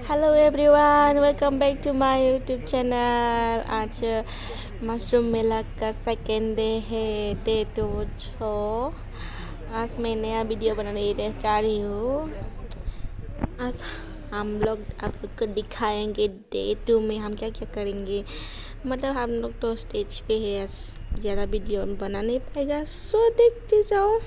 Hello everyone, welcome back to my YouTube channel. आज mushroom मेला का सेकेंड डे है, डे 2। तो आज मैं नया वीडियो बनाने जा रही हूँ। आज हम लोग आप लोग को दिखाएंगे डे 2 में हम क्या क्या करेंगे। मतलब हम लोग तो स्टेज पे है, ज़्यादा वीडियो बना नहीं पाएगा, सो देखते जाओ।